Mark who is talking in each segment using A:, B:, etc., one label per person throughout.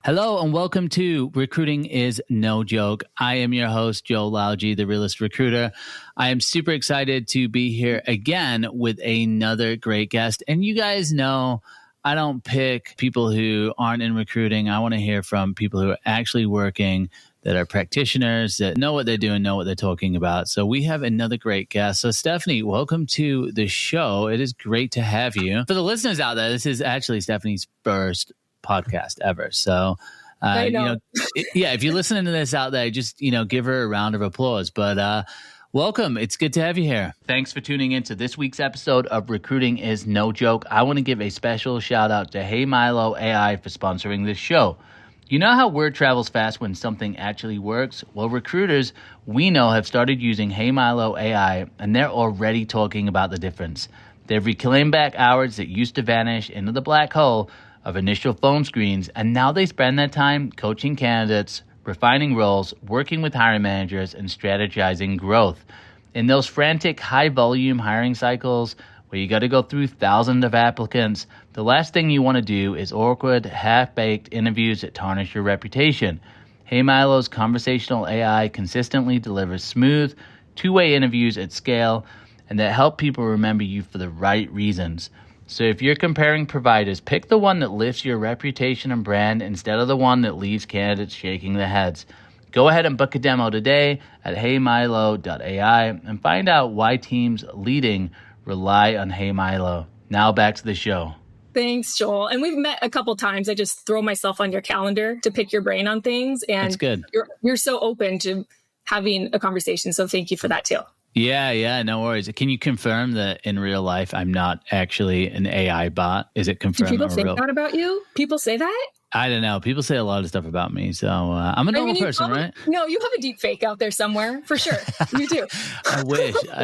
A: Hello and welcome to Recruiting is No Joke. I am your host, Joel Lalgee, the realist recruiter. I am super excited to be here again with another great guest. And you guys know I don't pick people who aren't in recruiting. I want to hear from people who are actually working, that are practitioners, that know what they're doing, know what they're talking about. So we have another great guest. So Stephanie, welcome to the show. It is great to have you. For the listeners out there, this is actually Stephanie's first podcast ever. So, if you're listening to this out there, just, give her a round of applause. But welcome. It's good to have you here. Thanks for tuning in to this week's episode of Recruiting is No Joke. I want to give a special shout out to Hey Milo AI for sponsoring this show. You know how word travels fast when something actually works? Well, recruiters we know have started using Hey Milo AI, and they're already talking about the difference. They've reclaimed back hours that used to vanish into the black hole of initial phone screens, and now they spend that time coaching candidates, refining roles, working with hiring managers, and strategizing growth. In those frantic, high-volume hiring cycles where you got to go through thousands of applicants, the last thing you want to do is awkward, half-baked interviews that tarnish your reputation. Hey Milo's conversational AI consistently delivers smooth, two-way interviews at scale, and that help people remember you for the right reasons. So if you're comparing providers, pick the one that lifts your reputation and brand instead of the one that leaves candidates shaking their heads. Go ahead and book a demo today at heymilo.ai and find out why teams leading rely on Hey Milo. Now back to the show.
B: Thanks, Joel. And we've met a couple times. I just throw myself on your calendar to pick your brain on things. And
A: that's good.
B: You're so open to having a conversation. So thank you for that too.
A: Yeah, no worries. Can you confirm that in real life, I'm not actually an AI bot? Is it confirmed?
B: Do people think that about you? People say that?
A: I don't know. People say a lot of stuff about me. So I'm a normal person, right?
B: No, you have a deep fake out there somewhere, for sure. You do.
A: I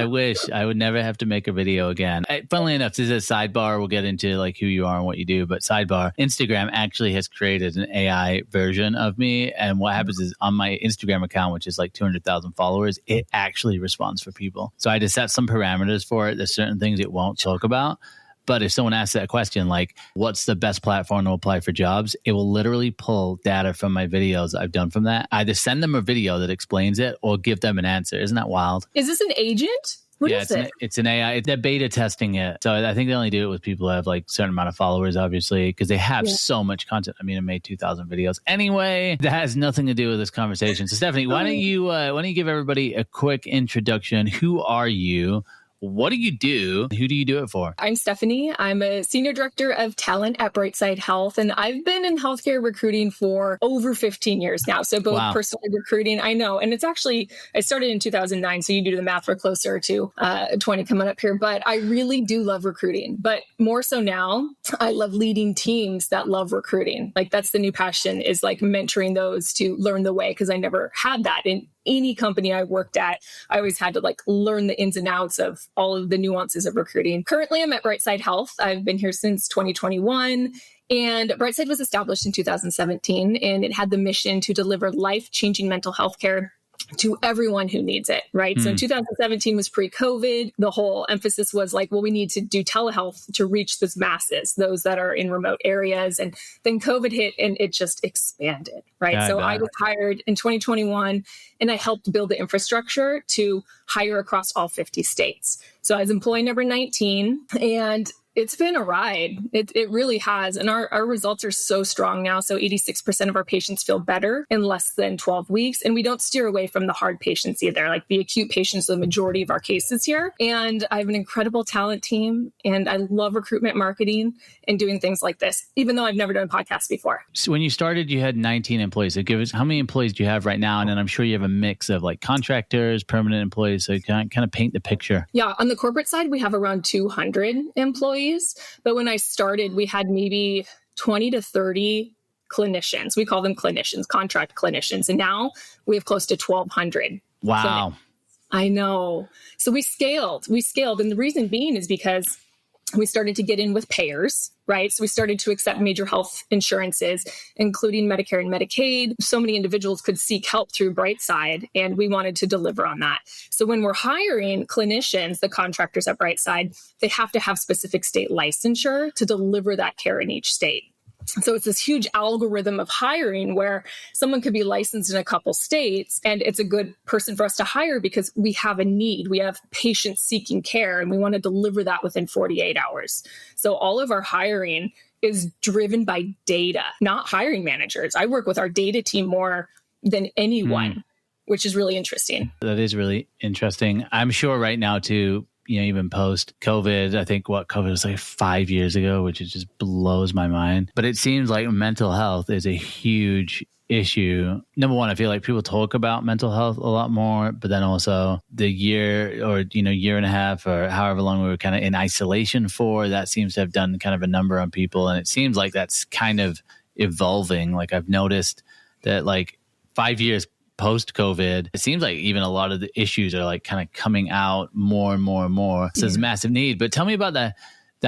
A: wish I would never have to make a video again. Funnily enough, this is a sidebar. We'll get into like who you are and what you do. But sidebar, Instagram actually has created an AI version of me. And what happens is on my Instagram account, which is like 200,000 followers, it actually responds for people. So I just set some parameters for it. There's certain things it won't talk about. But if someone asks that question, like, what's the best platform to apply for jobs? It will literally pull data from my videos I've done from that. Either send them a video that explains it or give them an answer. Isn't that wild?
B: Is this an agent? What is it?
A: It's an AI. They're beta testing it. So I think they only do it with people who have like a certain amount of followers, obviously, because they have so much content. I mean, I made 2,000 videos. Anyway, that has nothing to do with this conversation. So Stephanie, why don't you give everybody a quick introduction? Who are you? What do you do? Who do you do it for?
B: I'm Stephanie. I'm a senior director of talent at Brightside Health, and I've been in healthcare recruiting for over 15 years now. So both personal recruiting, I know, and it's actually, I started in 2009, so you do the math, we're closer to 20 coming up here, but I really do love recruiting. But more so now, I love leading teams that love recruiting. Like that's the new passion, is like mentoring those to learn the way, because I never had that in any company I worked at. I always had to like learn the ins and outs of all of the nuances of recruiting. Currently, I'm at Brightside Health. I've been here since 2021. And Brightside was established in 2017, and it had the mission to deliver life-changing mental health care to everyone who needs it, right? So 2017 was pre-COVID. The whole emphasis was like, well, we need to do telehealth to reach those masses, those that are in remote areas. And then COVID hit and it just expanded, right? I was hired in 2021 and I helped build the infrastructure to hire across all 50 states. So I was employee number 19, and it's been a ride. It really has. And our results are so strong now. So 86% of our patients feel better in less than 12 weeks. And we don't steer away from the hard patients either. Like the acute patients are the majority of our cases here. And I have an incredible talent team, and I love recruitment marketing and doing things like this, even though I've never done podcasts before.
A: So when you started, you had 19 employees. So give us, how many employees do you have right now? And then I'm sure you have a mix of like contractors, permanent employees. So you kind of paint the picture.
B: Yeah. On the corporate side, we have around 200 employees. But when I started, we had maybe 20 to 30 clinicians. We call them clinicians, contract clinicians. And now we have close to 1,200.
A: Wow.
B: I know. So we scaled. And the reason being is because we started to get in with payers, right? So we started to accept major health insurances, including Medicare and Medicaid. So many individuals could seek help through Brightside, and we wanted to deliver on that. So when we're hiring clinicians, the contractors at Brightside, they have to have specific state licensure to deliver that care in each state. So it's this huge algorithm of hiring where someone could be licensed in a couple states and it's a good person for us to hire because we have a need. We have patients seeking care and we want to deliver that within 48 hours. So all of our hiring is driven by data, not hiring managers. I work with our data team more than anyone, which is really interesting.
A: That is really interesting. I'm sure right now too, even post COVID, I think COVID was like 5 years ago, which it just blows my mind. But it seems like mental health is a huge issue. Number one, I feel like people talk about mental health a lot more, but then also the year or, year and a half or however long we were kind of in isolation for, that seems to have done kind of a number on people. And it seems like that's kind of evolving. Like I've noticed that like 5 years post-COVID, it seems like even a lot of the issues are like kind of coming out more and more and more. So there's a massive need. But tell me about the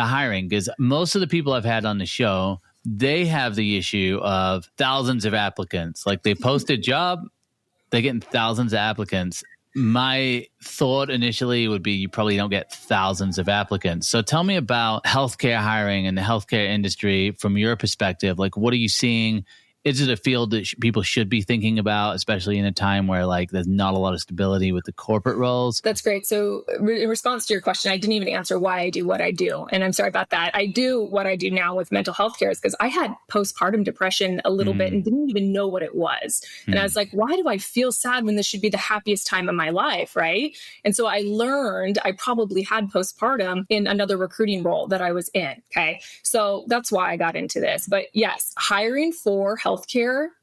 A: hiring, because most of the people I've had on the show, they have the issue of thousands of applicants. Like they post a job, they're getting thousands of applicants. My thought initially would be you probably don't get thousands of applicants. So tell me about healthcare hiring and the healthcare industry from your perspective. Like what are you seeing? Is it a field that people should be thinking about, especially in a time where like there's not a lot of stability with the corporate roles?
B: That's great. So in response to your question, I didn't even answer why I do what I do. And I'm sorry about that. I do what I do now with mental health care is because I had postpartum depression a little bit and didn't even know what it was. And I was like, why do I feel sad when this should be the happiest time of my life, right? And so I learned I probably had postpartum in another recruiting role that I was in, okay? So that's why I got into this. But yes, hiring for healthcare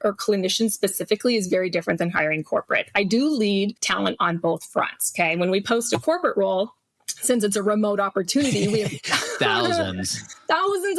B: or clinicians specifically is very different than hiring corporate. I do lead talent on both fronts. Okay. When we post a corporate role, since it's a remote opportunity, we have thousands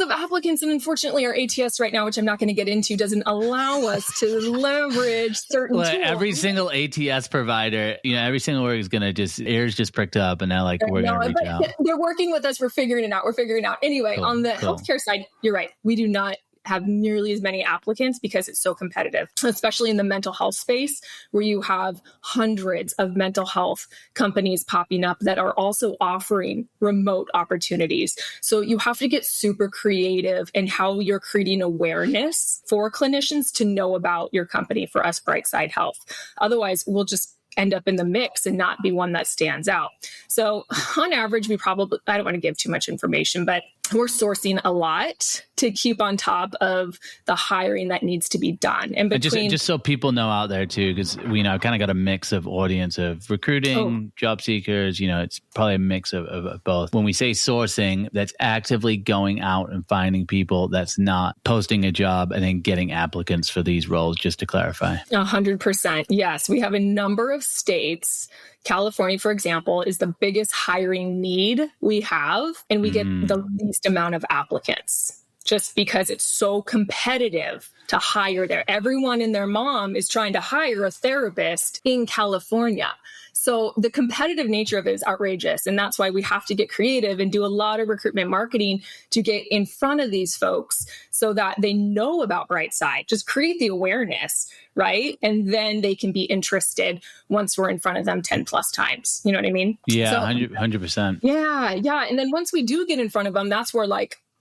B: of applicants. And unfortunately, our ATS right now, which I'm not going to get into, doesn't allow us to leverage certain tools.
A: Every single ATS provider, every single work is going to ears just pricked up and now we're going to reach out.
B: They're working with us. We're figuring it out. Anyway, on the healthcare side, you're right. We do not have nearly as many applicants because it's so competitive, especially in the mental health space where you have hundreds of mental health companies popping up that are also offering remote opportunities. So you have to get super creative in how you're creating awareness for clinicians to know about your company, for us, Brightside Health. Otherwise, we'll just end up in the mix and not be one that stands out. So on average, I don't want to give too much information, but we're sourcing a lot to keep on top of the hiring that needs to be done. And
A: just so people know out there too, because we kind of got a mix of audience of recruiting, job seekers, it's probably a mix of both. When we say sourcing, that's actively going out and finding people, that's not posting a job and then getting applicants for these roles, just to clarify.
B: 100%. Yes. We have a number of states. California, for example, is the biggest hiring need we have, and we get the least amount of applicants just because it's so competitive to hire there. Everyone and their mom is trying to hire a therapist in California. So the competitive nature of it is outrageous. And that's why we have to get creative and do a lot of recruitment marketing to get in front of these folks so that they know about Brightside. Just create the awareness, right? And then they can be interested once we're in front of them 10 plus times. You know what I mean?
A: Yeah, so, 100%.
B: Yeah. And then once we do get in front of them, that's where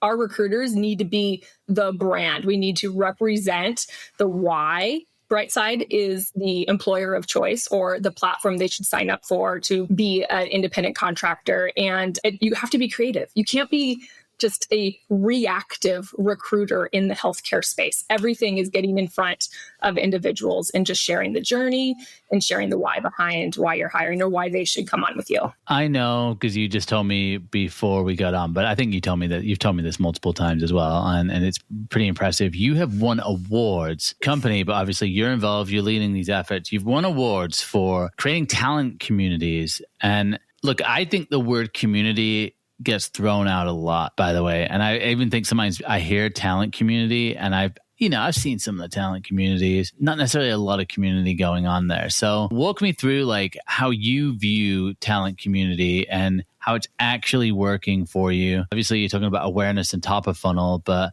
B: our recruiters need to be the brand. We need to represent the why Brightside is the employer of choice or the platform they should sign up for to be an independent contractor. And you have to be creative. You can't be just a reactive recruiter in the healthcare space. Everything is getting in front of individuals and just sharing the journey and sharing the why behind why you're hiring or why they should come on with you.
A: I know, because you just told me before we got on, but I think you've told me this multiple times as well. And it's pretty impressive. You have won awards, company, but obviously you're involved, you're leading these efforts. You've won awards for creating talent communities. And look, I think the word community gets thrown out a lot, by the way. And I even think sometimes I hear talent community and I've seen some of the talent communities, not necessarily a lot of community going on there. So walk me through how you view talent community and how it's actually working for you. Obviously, you're talking about awareness and top of funnel, but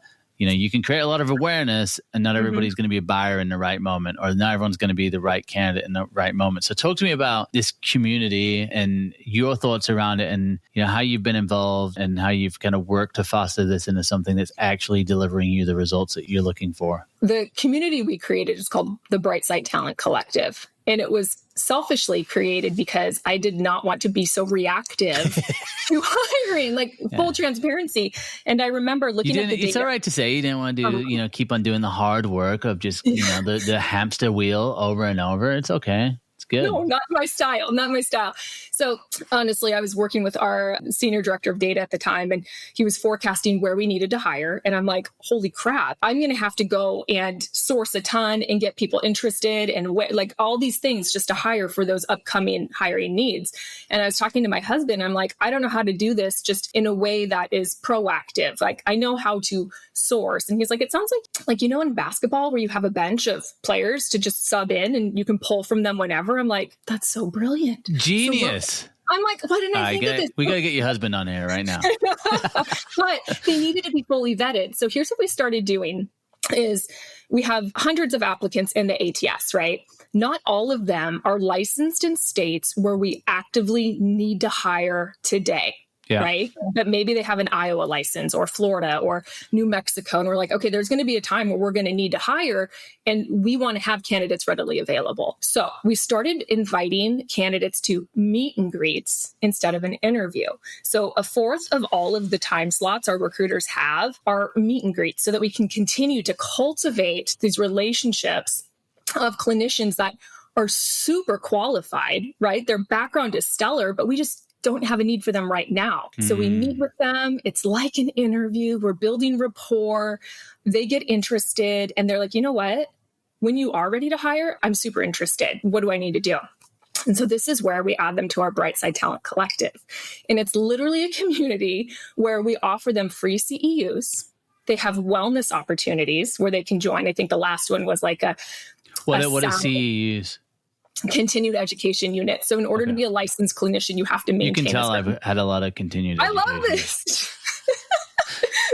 A: you can create a lot of awareness and not everybody's going to be a buyer in the right moment, or not everyone's going to be the right candidate in the right moment. So talk to me about this community and your thoughts around it, and how you've been involved and how you've kind of worked to foster this into something that's actually delivering you the results that you're looking for.
B: The community we created is called the Brightside Talent Collective. And it was selfishly created because I did not want to be so reactive to hiring, full transparency. And I remember looking at the data.
A: It's all right to say you didn't want to do, keep on doing the hard work of just, the hamster wheel over and over. It's okay. Good.
B: No, not my style. So honestly, I was working with our senior director of data at the time, and he was forecasting where we needed to hire. And I'm like, holy crap, I'm going to have to go and source a ton and get people interested and all these things just to hire for those upcoming hiring needs. And I was talking to my husband. I'm like, I don't know how to do this just in a way that is proactive. Like, I know how to source. And he's like, it sounds like in basketball where you have a bench of players to just sub in and you can pull from them whenever. I'm like, that's so brilliant.
A: Genius.
B: So I'm like, why didn't I think of this?
A: We got to get your husband on here right now.
B: But they needed to be fully vetted. So here's what we started doing is we have hundreds of applicants in the ATS, right? Not all of them are licensed in states where we actively need to hire today. Yeah. Right. But maybe they have an Iowa license or Florida or New Mexico. And we're like, okay, there's going to be a time where we're going to need to hire and we want to have candidates readily available. So we started inviting candidates to meet and greets instead of an interview. So a fourth of all of the time slots our recruiters have are meet and greets so that we can continue to cultivate these relationships of clinicians that are super qualified, right? Their background is stellar, but we just don't have a need for them right now. So we meet with them. It's like an interview. We're building rapport. They get interested and they're like, you know what? When you are ready to hire, I'm super interested. What do I need to do? And so this is where we add them to our Brightside Talent Collective. And it's literally a community where we offer them free CEUs. They have wellness opportunities where they can join. I think the last one was like
A: what is CEUs?
B: Continued education unit. So in order to be a licensed clinician, you have to maintain.
A: You can tell I've had a lot of continued education.
B: I love this.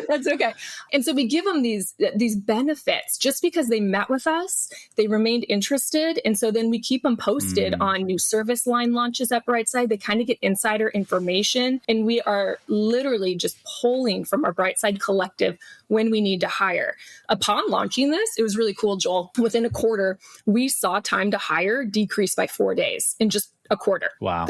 B: That's okay. And so we give them these benefits just because they met with us, they remained interested. And so then we keep them posted on new service line launches at Brightside. They kind of get insider information. And we are literally just pulling from our Brightside Collective when we need to hire. Upon launching this, it was really cool, Joel. Within a quarter, we saw time to hire decrease by 4 days in just a quarter.
A: Wow.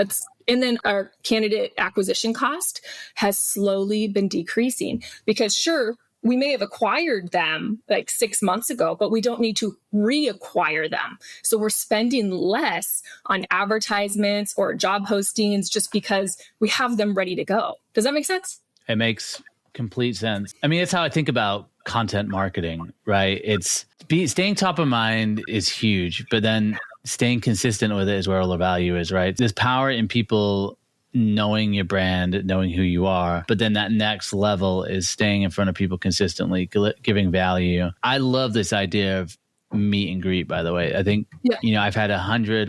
B: And then our candidate acquisition cost has slowly been decreasing because sure, we may have acquired them like 6 months ago, but we don't need to reacquire them. So we're spending less on advertisements or job postings just because we have them ready to go. Does that make sense?
A: It makes complete sense. I mean, it's how I think about content marketing, right? Staying top of mind is huge, but then staying consistent with it is where all the value is, right? There's power in people knowing your brand, knowing who you are, but then that next level is staying in front of people consistently, giving value. I love this idea of meet and greet, by the way. I think, I've had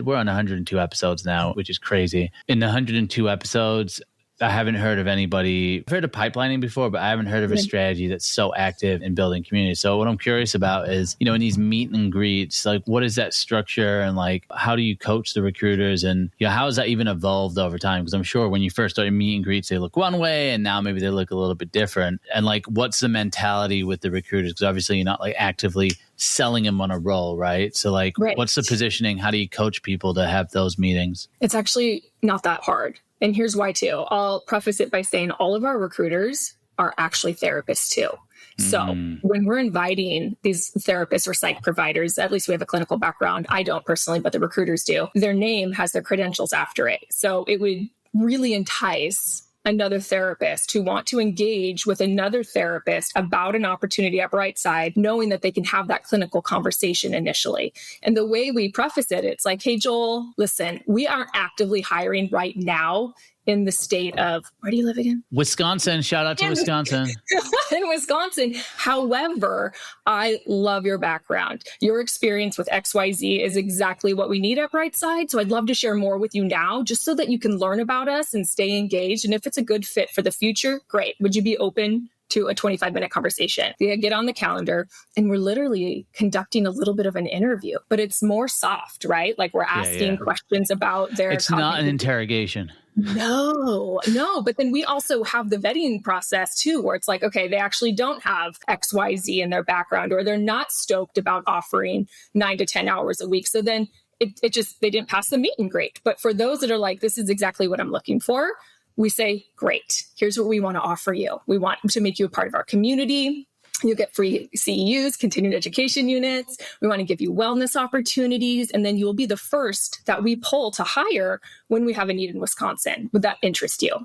A: we're on 102 episodes now, which is crazy. In the 102 episodes, I haven't heard of anybody. I've heard of pipelining before, but I haven't heard of a strategy that's so active in building community. So what I'm curious about is, in these meet and greets, like what is that structure and like, how do you coach the recruiters and how has that even evolved over time? Because I'm sure when you first started meet and greets, they look one way and now maybe they look a little bit different. And like, what's the mentality with the recruiters? Because obviously you're not like actively selling them on a roll, right? So like, what's the positioning? How do you coach people to have those meetings?
B: It's actually not that hard. And here's why too. I'll preface it by saying all of our recruiters are actually therapists too. So when we're inviting these therapists or psych providers, at least we have a clinical background. I don't personally, but the recruiters do. Their name has their credentials after it. So it would really entice another therapist who want to engage with another therapist about an opportunity at Brightside, knowing that they can have that clinical conversation initially. And the way we preface it, it's like, hey, Joel, listen, we aren't actively hiring right now in the state of, where do you live again?
A: Wisconsin. Shout out to Wisconsin.
B: In Wisconsin. However, I love your background. Your experience with XYZ is exactly what we need at Brightside. So I'd love to share more with you now, just so that you can learn about us and stay engaged. And if it's a good fit for the future, great. Would you be open to a 25-minute conversation. They get on the calendar and we're literally conducting a little bit of an interview, but it's more soft, right? Like we're asking questions about their
A: It's not an interrogation.
B: No. But then we also have the vetting process too, where it's like, okay, they actually don't have XYZ in their background, or they're not stoked about offering 9 to 10 hours a week. So then it just, they didn't pass the meet and greet. But for those that are like, this is exactly what I'm looking for, we say, great, here's what we want to offer you. We want to make you a part of our community. You'll get free CEUs, continuing education units. We want to give you wellness opportunities. And then you'll be the first that we pull to hire when we have a need in Wisconsin. Would that interest you?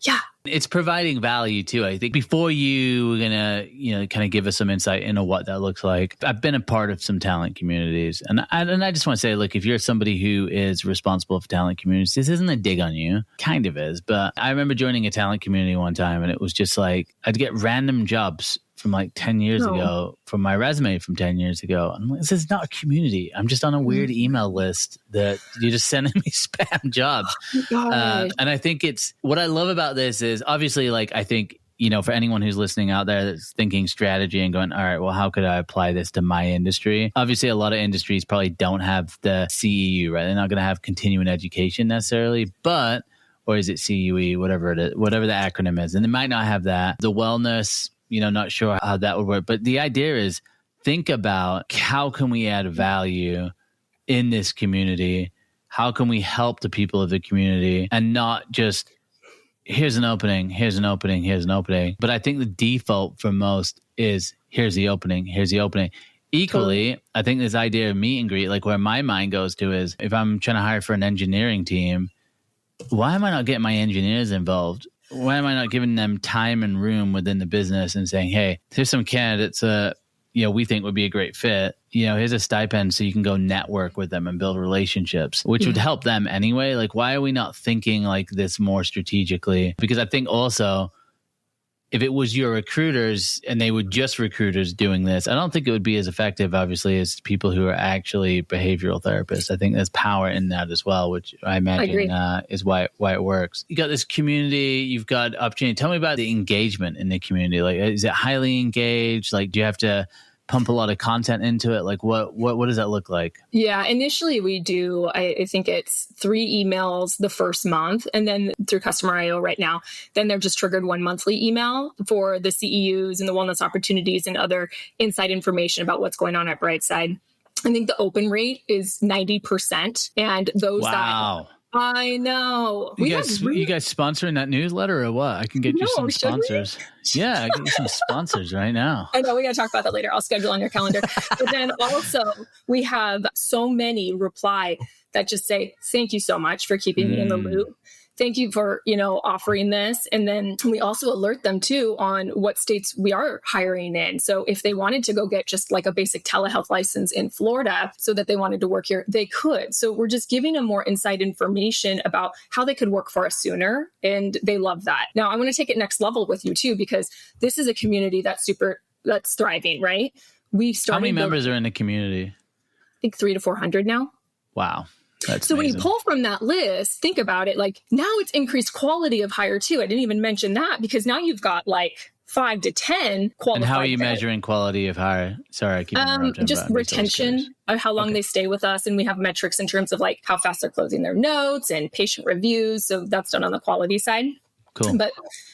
B: Yeah.
A: It's providing value too. I think before you were going to, kind of give us some insight into what that looks like. I've been a part of some talent communities. And I just want to say, look, if you're somebody who is responsible for talent communities, this isn't a dig on you. Kind of is. But I remember joining a talent community one time and it was just like, I'd get random jobs from like 10 years ago, from my resume from 10 years ago. I'm like, this is not a community. I'm just on a weird email list that you're just sending me spam jobs. And I think what I love about this is obviously, like, I think, for anyone who's listening out there that's thinking strategy and going, all right, well, how could I apply this to my industry? Obviously, a lot of industries probably don't have the CEU, right? They're not going to have continuing education necessarily, or is it CUE, whatever it is, whatever the acronym is. And they might not have that. The wellness, not sure how that would work. But the idea is, think about how can we add value in this community? How can we help the people of the community, and not just here's an opening, here's an opening, here's an opening. But I think the default for most is here's the opening, here's the opening. Equally, I think this idea of meet and greet, like where my mind goes to is, if I'm trying to hire for an engineering team, why am I not getting my engineers involved? Why am I not giving them time and room within the business and saying, hey, here's some candidates we think would be a great fit. Here's a stipend so you can go network with them and build relationships, which would help them anyway. Like, why are we not thinking like this more strategically? Because I think also, if it was your recruiters and they were just recruiters doing this, I don't think it would be as effective, obviously, as people who are actually behavioral therapists. I think there's power in that as well, which I imagine is why it works. You got this community, you've got opportunity. Tell me about the engagement in the community. Like, is it highly engaged? Like, do you have to pump a lot of content into it? Like, what does that look like?
B: Yeah, initially we do, I think it's 3 emails the first month, and then through Customer IO right now, then they're just triggered 1 monthly email for the CEUs and the wellness opportunities and other inside information about what's going on at Brightside. I think the open rate is 90%, and those
A: wow.
B: I know.
A: You guys sponsoring that newsletter or what? I can get you some sponsors. Yeah, I can get you some sponsors right now.
B: I know, we got to talk about that later. I'll schedule on your calendar. But then also we have so many reply that just say, thank you so much for keeping me in the loop. Thank you for, offering this. And then we also alert them too on what states we are hiring in. So if they wanted to go get just like a basic telehealth license in Florida so that they wanted to work here, they could. So we're just giving them more inside information about how they could work for us sooner. And they love that. Now I want to take it next level with you too, because this is a community that's thriving, right?
A: How many members are in the community?
B: I think 300 to 400 now.
A: Wow. That's
B: so
A: amazing.
B: When you pull from that list, think about it, like now it's increased quality of hire too. I didn't even mention that, because now you've got like 5 to 10 qualified.
A: And how are you measuring quality of hire? Sorry, I keep interrupting.
B: Just retention, how long they stay with us. And we have metrics in terms of like how fast they're closing their notes and patient reviews. So that's done on the quality side.
A: Cool.
B: But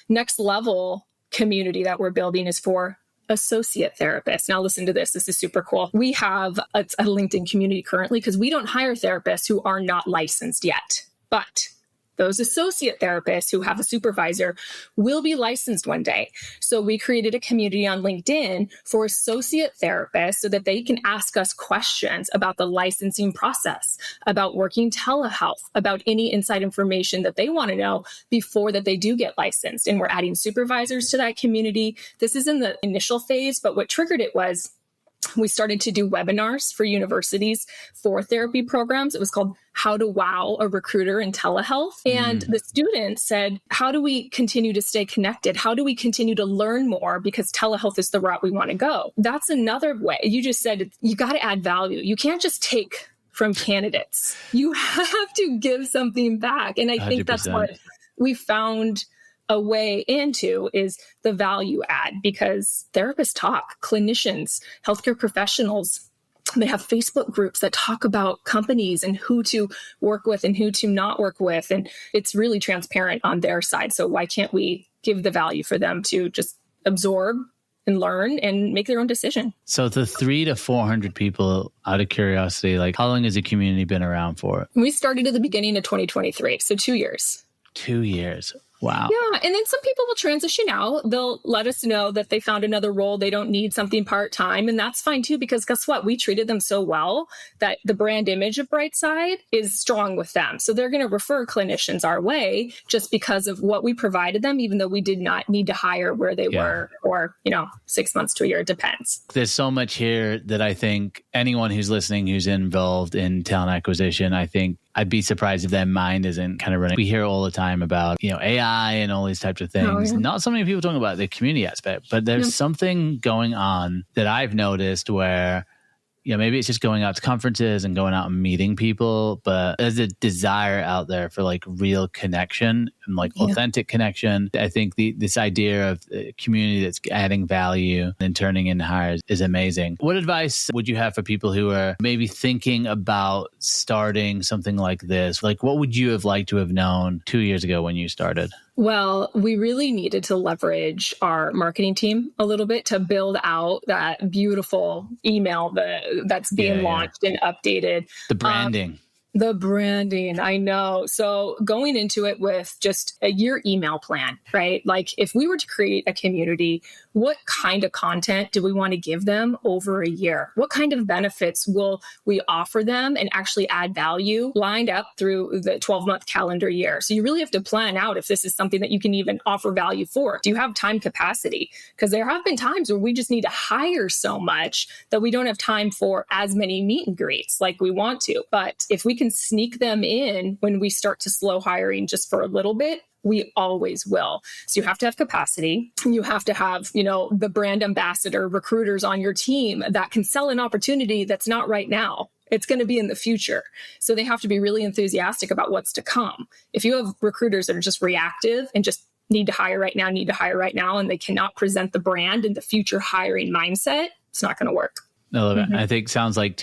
B: next level community that we're building is for associate therapists. Now listen to this. This is super cool. We have a LinkedIn community currently because we don't hire therapists who are not licensed yet. But those associate therapists who have a supervisor will be licensed one day. So we created a community on LinkedIn for associate therapists so that they can ask us questions about the licensing process, about working telehealth, about any inside information that they want to know before that they do get licensed. And we're adding supervisors to that community. This is in the initial phase, but what triggered it was we started to do webinars for universities for therapy programs. It was called How to Wow a Recruiter in Telehealth. And the students said, how do we continue to stay connected? How do we continue to learn more? Because telehealth is the route we want to go. That's another way. You just said, you got to add value. You can't just take from candidates. You have to give something back. And I think
A: 100%.
B: That's what we found a way into is the value add, because therapists talk, clinicians, healthcare professionals, they have Facebook groups that talk about companies and who to work with and who to not work with. And it's really transparent on their side. So why can't we give the value for them to just absorb and learn and make their own decision?
A: So the 300 to 400 people, out of curiosity, like how long has the community been around for?
B: We started at the beginning of 2023. So 2 years.
A: 2 years. Wow.
B: Yeah. And then some people will transition out. They'll let us know that they found another role. They don't need something part-time. And that's fine too, because guess what? We treated them so well that the brand image of Brightside is strong with them. So they're going to refer clinicians our way just because of what we provided them, even though we did not need to hire where they were, or, 6 months to a year. It depends.
A: There's so much here that I think anyone who's listening, who's involved in talent acquisition, I think I'd be surprised if their mind isn't kind of running. We hear all the time about, AI and all these types of things.
B: Oh, yeah.
A: Not so many people talking about the community aspect, but there's something going on that I've noticed where, maybe it's just going out to conferences and going out and meeting people, but there's a desire out there for like real connection and like authentic connection. I think this idea of a community that's adding value and turning into hires is amazing. What advice would you have for people who are maybe thinking about starting something like this? Like, what would you have liked to have known 2 years ago when you started?
B: Well, we really needed to leverage our marketing team a little bit to build out that beautiful email that's being launched and updated.
A: The branding.
B: The branding, I know. So going into it with just a year email plan, right? Like if we were to create a community, what kind of content do we want to give them over a year? What kind of benefits will we offer them and actually add value lined up through the 12-month calendar year? So you really have to plan out if this is something that you can even offer value for. Do you have time capacity? Because there have been times where we just need to hire so much that we don't have time for as many meet and greets like we want to. But if we can sneak them in when we start to slow hiring just for a little bit, we always will. So you have to have capacity. You have to have, the brand ambassador recruiters on your team that can sell an opportunity that's not right now. It's going to be in the future. So they have to be really enthusiastic about what's to come. If you have recruiters that are just reactive and just need to hire right now, and they cannot present the brand and the future hiring mindset, it's not going to work.
A: I love it. I think sounds like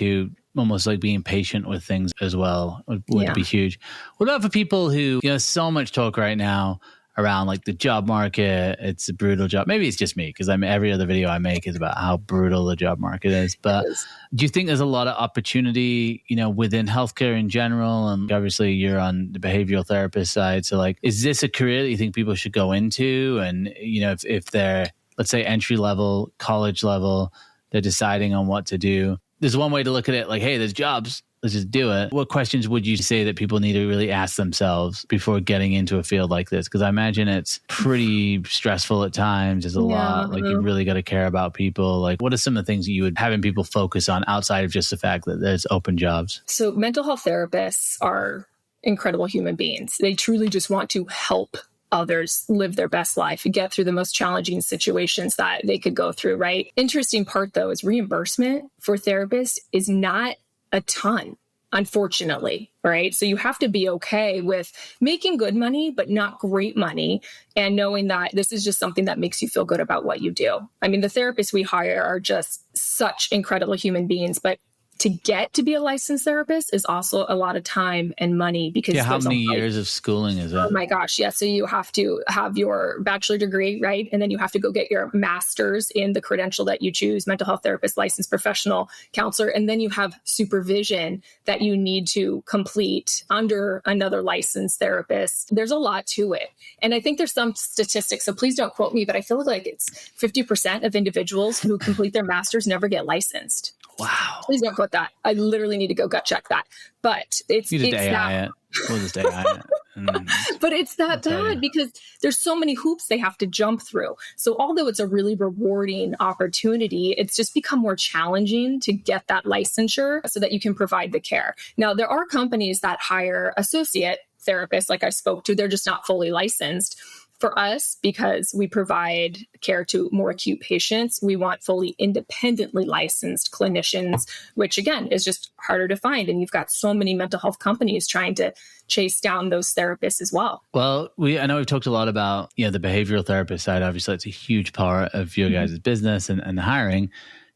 A: almost like being patient with things as well would be huge. What about for people who, so much talk right now around like the job market, it's a brutal job. Maybe it's just me because every other video I make is about how brutal the job market is. But do you think there's a lot of opportunity, within healthcare in general? And obviously you're on the behavioral therapist side. So like, is this a career that you think people should go into? And, if they're, let's say entry level, college level, they're deciding on what to do. There's one way to look at it like, hey, there's jobs. Let's just do it. What questions would you say that people need to really ask themselves before getting into a field like this? Because I imagine it's pretty stressful at times. There's a lot. Like you really got to care about people. Like what are some of the things that you would having people focus on outside of just the fact that there's open jobs?
B: So mental health therapists are incredible human beings. They truly just want to help others live their best life and get through the most challenging situations that they could go through, right? Interesting part, though, is reimbursement for therapists is not a ton, unfortunately, right? So you have to be okay with making good money, but not great money, and knowing that this is just something that makes you feel good about what you do. I mean, the therapists we hire are just such incredible human beings, but to get to be a licensed therapist is also a lot of time and money because
A: how many years of schooling is that?
B: Oh my gosh. Yeah. So you have to have your bachelor degree, right? And then you have to go get your master's in the credential that you choose, mental health therapist, licensed professional counselor. And then you have supervision that you need to complete under another licensed therapist. There's a lot to it. And I think there's some statistics, so please don't quote me, but I feel like it's 50% of individuals who complete their master's never get licensed.
A: Wow.
B: Please don't quote that. I literally need to go gut check that. But it's
A: that. We'll just AI it.
B: But it's that bad because there's so many hoops they have to jump through. So although it's a really rewarding opportunity, it's just become more challenging to get that licensure so that you can provide the care. Now, there are companies that hire associate therapists like I spoke to. They're just not fully licensed. For us, because we provide care to more acute patients, we want fully independently licensed clinicians, which again is just harder to find. And you've got so many mental health companies trying to chase down those therapists as well.
A: Well, I know we've talked a lot about, the behavioral therapist side. Obviously, it's a huge part of your guys' business and the hiring.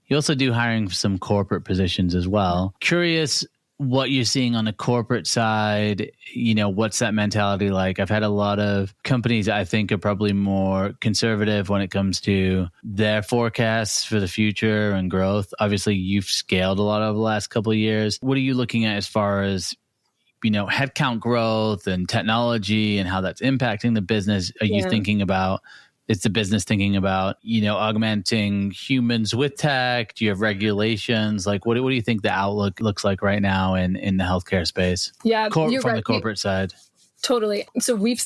A: You also do hiring for some corporate positions as well. Curious what you're seeing on the corporate side, what's that mentality like? I've had a lot of companies I think are probably more conservative when it comes to their forecasts for the future and growth. Obviously, you've scaled a lot over the last couple of years. What are you looking at as far as, headcount growth and technology and how that's impacting the business? Are you thinking about, is the business thinking about, augmenting humans with tech? Do you have regulations? Like, what do you think the outlook looks like right now in the healthcare space?
B: Yeah,
A: from the corporate side.
B: Totally. So we've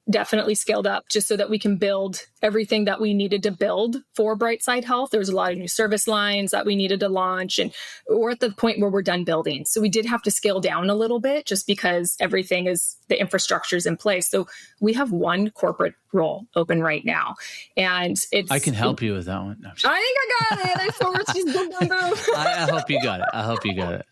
B: definitely scaled up just so that we can build everything that we needed to build for Brightside Health. There was a lot of new service lines that we needed to launch, and we're at the point where we're done building. So we did have to scale down a little bit just because the infrastructure is in place. So we have one corporate role open right now. And
A: I can help you with that one. No,
B: I think I got it. I saw it's just boom, boom, boom.
A: I hope you got it.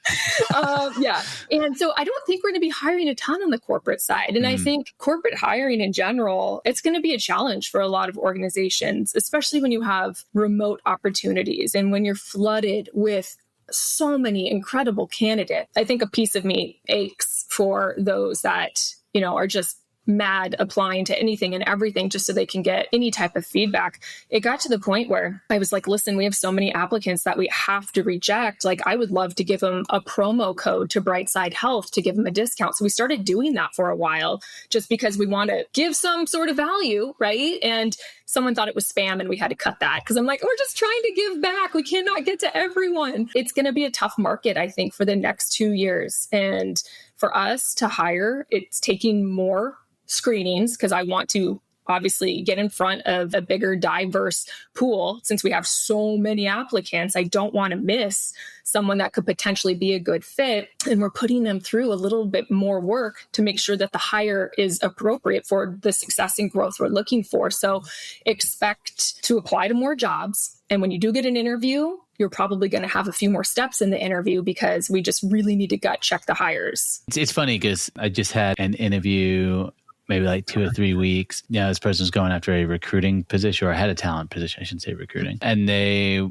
B: Yeah. And so I don't think we're going to be hiring a ton on the corporate side. And I think corporate hiring in general, it's going to be a challenge for a lot of organizations, especially when you have remote opportunities and when you're flooded with so many incredible candidates. I think a piece of me aches for those that, are just mad applying to anything and everything just so they can get any type of feedback. It got to the point where I was like, listen, we have so many applicants that we have to reject. Like, I would love to give them a promo code to Brightside Health to give them a discount. So we started doing that for a while just because we want to give some sort of value, right? And someone thought it was spam and we had to cut that because I'm like, we're just trying to give back. We cannot get to everyone. It's going to be a tough market, I think, for the next 2 years. And for us to hire, it's taking more screenings because I want to obviously get in front of a bigger, diverse pool. Since we have so many applicants, I don't want to miss someone that could potentially be a good fit. And we're putting them through a little bit more work to make sure that the hire is appropriate for the success and growth we're looking for. So expect to apply to more jobs. And when you do get an interview, you're probably going to have a few more steps in the interview because we just really need to gut check the hires.
A: It's funny because I just had an interview maybe like 2 or 3 weeks. This person's going after a recruiting position or a head of talent position, I shouldn't say recruiting. And they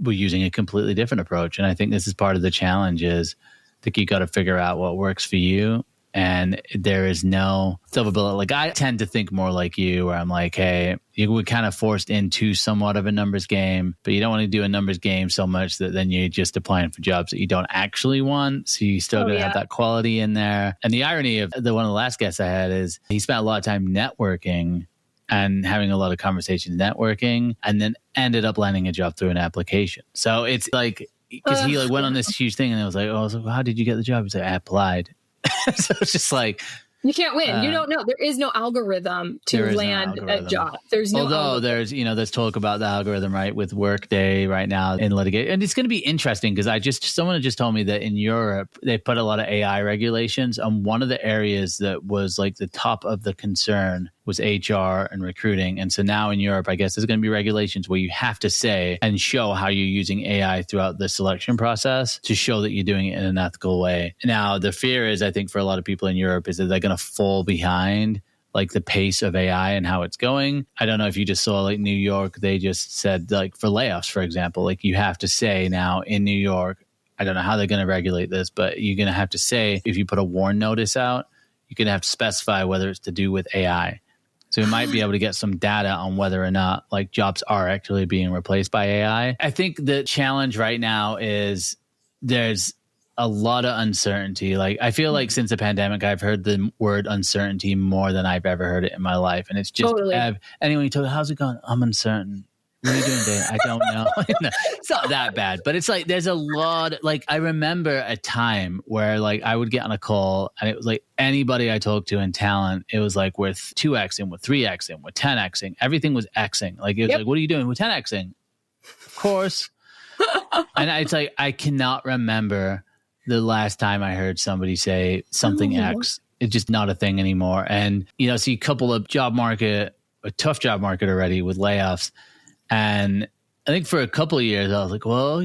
A: were using a completely different approach. And I think this is part of the challenge is I think you got to figure out what works for you. And there is no silver bullet. Like, I tend to think more like you, where I'm like, hey, we're kind of forced into somewhat of a numbers game, but you don't want to do a numbers game so much that then you're just applying for jobs that you don't actually want. So you still got to have that quality in there. And the irony of one of the last guests I had is he spent a lot of time networking and having a lot of conversations networking, and then ended up landing a job through an application. So it's like, because he went on this huge thing and I was like, oh, so how did you get the job? He's like, I applied. So it's just like,
B: you can't win. You don't know. There is no algorithm to land a job. There's no.
A: Although there's talk about the algorithm, right, with Workday right now in litigation, and it's going to be interesting because someone just told me that in Europe they put a lot of AI regulations, and one of the areas that was like the top of the concern was HR and recruiting. And so now in Europe, I guess there's going to be regulations where you have to say and show how you're using AI throughout the selection process to show that you're doing it in an ethical way. Now, the fear is, I think, for a lot of people in Europe is that they're going to fall behind like the pace of AI and how it's going. I don't know if you just saw like New York, they just said like for layoffs, for example, like you have to say now in New York, I don't know how they're going to regulate this, but you're going to have to say, if you put a warn notice out, you're going to have to specify whether it's to do with AI. So we might be able to get some data on whether or not like jobs are actually being replaced by AI. I think the challenge right now is there's a lot of uncertainty. Like, I feel like since the pandemic, I've heard the word uncertainty more than I've ever heard it in my life. And it's just,
B: totally.
A: Anyone you talk, how's it going? I'm uncertain. What are you doing today? I don't know. No, it's not that bad, but it's like, there's a lot, like, I remember a time where like I would get on a call and it was like anybody I talked to in talent, it was like we're 2Xing, we're 3Xing, we're 10Xing. Everything was Xing. Like, it was like, what are you doing? We're 10Xing. Of course. And it's like, I cannot remember the last time I heard somebody say something X It's just not a thing anymore. And, see a couple of a tough job market already with layoffs. And I think for a couple of years, I was like, well,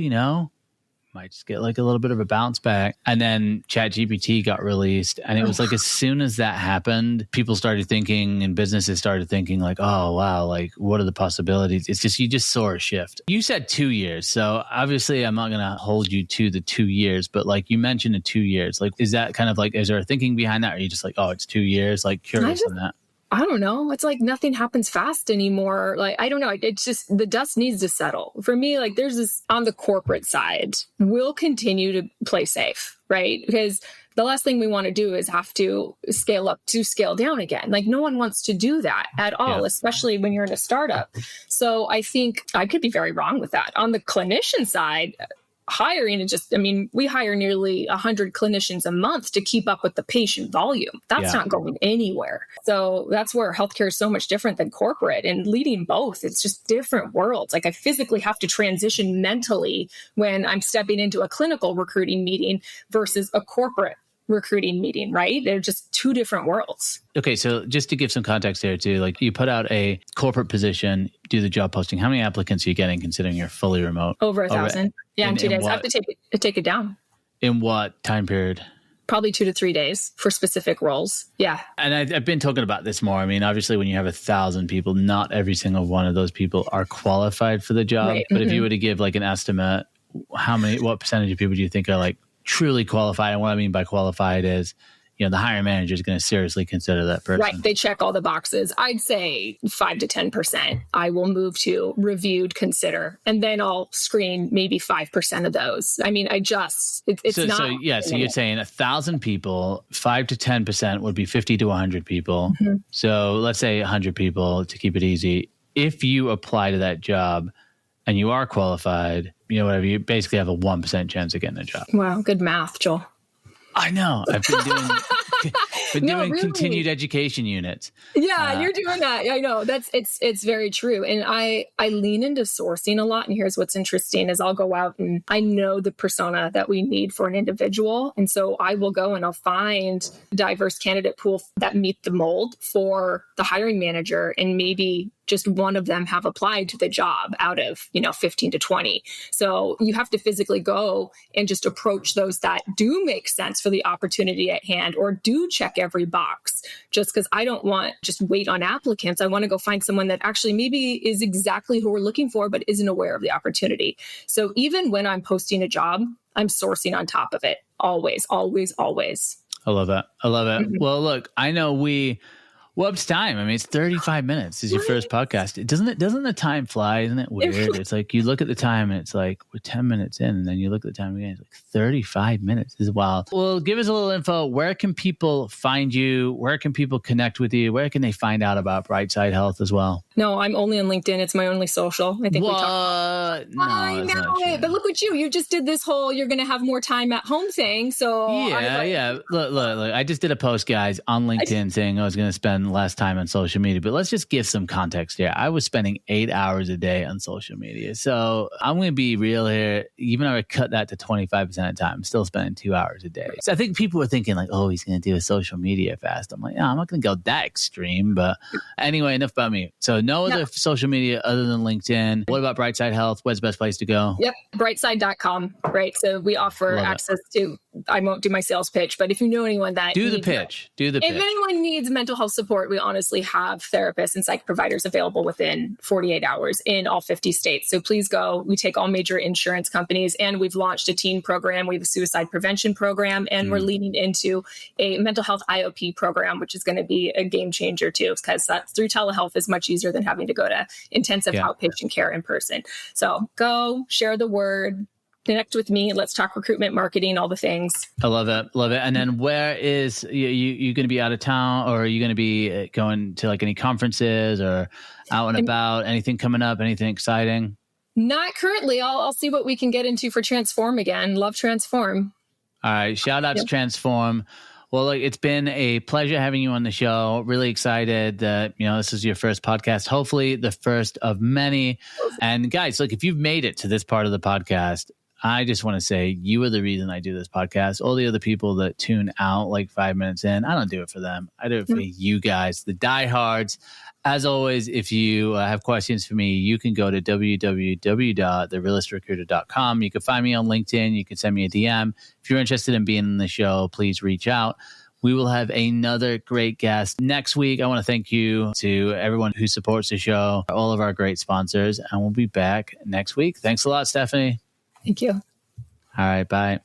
A: might just get like a little bit of a bounce back. And then ChatGPT got released. And it was like, as soon as that happened, people started thinking and businesses started thinking like, oh, wow, like what are the possibilities? It's just, you just saw a shift. You said 2 years. So obviously I'm not going to hold you to the 2 years, but like you mentioned the 2 years, like, is that kind of like, is there a thinking behind that? Or are you just like, oh, it's 2 years? Like curious on that.
B: I don't know. It's like nothing happens fast anymore. Like, I don't know. It's just the dust needs to settle. For me, like there's this on the corporate side, we'll continue to play safe, right? Because the last thing we want to do is have to scale up to scale down again. Like no one wants to do that at all, especially when you're in a startup. So I think I could be very wrong with that. On the clinician side, hiring and we hire nearly 100 clinicians a month to keep up with the patient volume. That's not going anywhere. So that's where healthcare is so much different than corporate, and leading both. It's just different worlds. Like I physically have to transition mentally when I'm stepping into a clinical recruiting meeting versus a corporate recruiting meeting, right? They're just two different worlds.
A: Okay. So just to give some context there too, like you put out a corporate position, do the job posting. How many applicants are you getting considering you're fully remote?
B: Over 1,000. Yeah, in 2 days. I have to take it down.
A: In what time period?
B: Probably 2 to 3 days for specific roles. Yeah.
A: And I've been talking about this more. I mean, obviously when you have 1,000 people, not every single one of those people are qualified for the job. Right. But if you were to give like an estimate, what percentage of people do you think are like truly qualified? And what I mean by qualified is, the hiring manager is going to seriously consider that person.
B: Right. They check all the boxes. I'd say 5 to 10%. I will move to reviewed, consider, and then I'll screen maybe 5% of those. I mean, it's not.
A: So you're saying 1,000 people, 5 to 10% would be 50 to 100 people. Mm-hmm. So let's say 100 people to keep it easy. If you apply to that job and you are qualified, whatever, you basically have a 1% chance of getting a job.
B: Wow. Good math, Joel.
A: I know. I've been doing really. Continued education units.
B: Yeah, you're doing that. I know. It's very true. And I lean into sourcing a lot. And here's what's interesting is I'll go out and I know the persona that we need for an individual. And so I will go and I'll find a diverse candidate pool that meet the mold for the hiring manager, and maybe just one of them have applied to the job out of, 15 to 20. So you have to physically go and just approach those that do make sense for the opportunity at hand or do check every box, just because I don't want just wait on applicants. I want to go find someone that actually maybe is exactly who we're looking for, but isn't aware of the opportunity. So even when I'm posting a job, I'm sourcing on top of it. Always, always, always.
A: I love that. Mm-hmm. Well, look, I know well, it's time. I mean, it's 35 minutes. This is your first podcast. Doesn't the time fly? Isn't it weird? It's like you look at the time and it's like we're 10 minutes in, and then you look at the time again, it's like 35 minutes. This is wild. Well, give us a little info. Where can people find you? Where can people connect with you? Where can they find out about Brightside Health as well?
B: No, I'm only on LinkedIn. It's my only social. I think
A: what?
B: We talked.
A: No,
B: I know it, but look what you just did this whole you're going to have more time at home thing. So
A: yeah. Look. I just did a post, guys, on LinkedIn saying I was going to spend less time on social media, but let's just give some context here. I was spending 8 hours a day on social media. So I'm going to be real here. Even if I cut that to 25% of the time, I'm still spending 2 hours a day. So I think people were thinking like, oh, he's going to do a social media fast. I'm like, no, I'm not going to go that extreme. But anyway, enough about me. So no other social media other than LinkedIn. What about Brightside Health? Where's the best place to go?
B: Yep. Brightside.com. Right. So we offer access to, I won't do my sales pitch, but if you know anyone that
A: do the pitch. If
B: anyone needs mental health support, we honestly have therapists and psych providers available within 48 hours in all 50 states. So please go. We take all major insurance companies, and we've launched a teen program. We have a suicide prevention program, and we're leaning into a mental health IOP program, which is going to be a game changer too, because that's through telehealth is much easier than having to go to intensive outpatient care in person. So go share the word. Connect with me. Let's talk recruitment, marketing, all the things.
A: I love it. And then where is you going to be out of town, or are you going to be going to like any conferences or out and about? Anything coming up? Anything exciting?
B: Not currently. I'll see what we can get into for Transform again. Love Transform.
A: All right. Shout out to Transform. Well, look, it's been a pleasure having you on the show. Really excited that, this is your first podcast, hopefully the first of many. And guys, look, if you've made it to this part of the podcast, I just want to say you are the reason I do this podcast. All the other people that tune out like 5 minutes in, I don't do it for them. I do it for you guys, the diehards. As always, if you have questions for me, you can go to www.therealistrecruiter.com. You can find me on LinkedIn. You can send me a DM. If you're interested in being in the show, please reach out. We will have another great guest next week. I want to thank you to everyone who supports the show, all of our great sponsors, and we'll be back next week. Thanks a lot, Stephanie.
B: Thank you.
A: All right, bye.